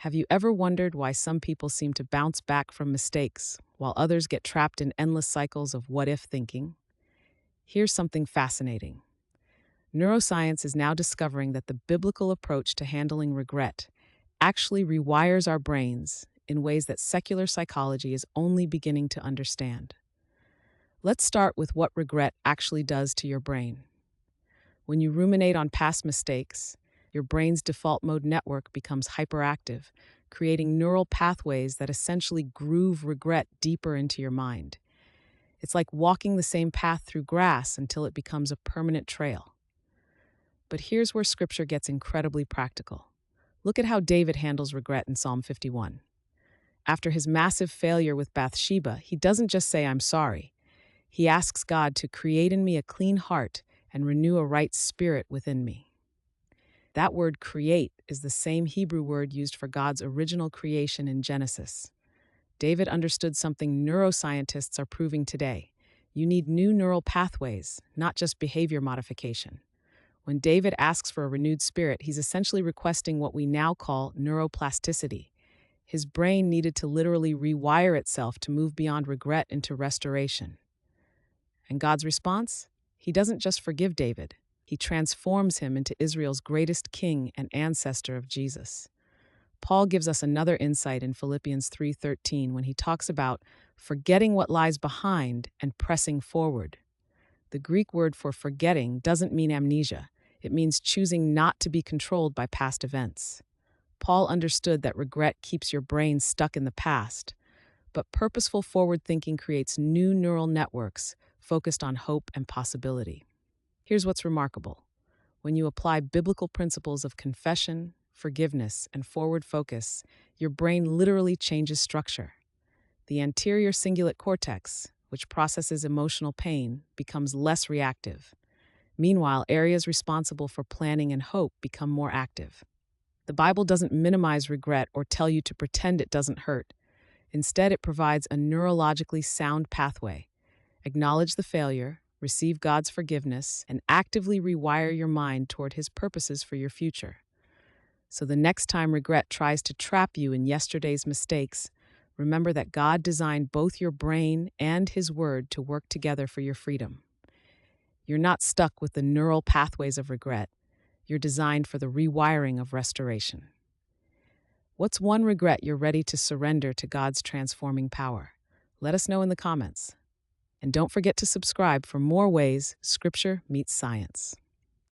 Have you ever wondered why some people seem to bounce back from mistakes, while others get trapped in endless cycles of what if thinking? Here's something fascinating. Neuroscience is now discovering that the biblical approach to handling regret actually rewires our brains in ways that secular psychology is only beginning to understand. Let's start with what regret actually does to your brain. When you ruminate on past mistakes, your brain's default mode network becomes hyperactive, creating neural pathways that essentially groove regret deeper into your mind. It's like walking the same path through grass until it becomes a permanent trail. But here's where scripture gets incredibly practical. Look at how David handles regret in Psalm 51. After his massive failure with Bathsheba, he doesn't just say, "I'm sorry." He asks God to create in me a clean heart and renew a right spirit within me. That word create is the same Hebrew word used for God's original creation in Genesis. David understood something neuroscientists are proving today. You need new neural pathways, not just behavior modification. When David asks for a renewed spirit, he's essentially requesting what we now call neuroplasticity. His brain needed to literally rewire itself to move beyond regret into restoration. And God's response? He doesn't just forgive David. He transforms him into Israel's greatest king and ancestor of Jesus. Paul gives us another insight in Philippians 3:13 when he talks about forgetting what lies behind and pressing forward. The Greek word for forgetting doesn't mean amnesia. It means choosing not to be controlled by past events. Paul understood that regret keeps your brain stuck in the past, but purposeful forward thinking creates new neural networks focused on hope and possibility. Here's what's remarkable. When you apply biblical principles of confession, forgiveness, and forward focus, your brain literally changes structure. The anterior cingulate cortex, which processes emotional pain, becomes less reactive. Meanwhile, areas responsible for planning and hope become more active. The Bible doesn't minimize regret or tell you to pretend it doesn't hurt. Instead, it provides a neurologically sound pathway. Acknowledge the failure, receive God's forgiveness, and actively rewire your mind toward His purposes for your future. So the next time regret tries to trap you in yesterday's mistakes, remember that God designed both your brain and His Word to work together for your freedom. You're not stuck with the neural pathways of regret. You're designed for the rewiring of restoration. What's one regret you're ready to surrender to God's transforming power? Let us know in the comments. And don't forget to subscribe for more ways Scripture meets science.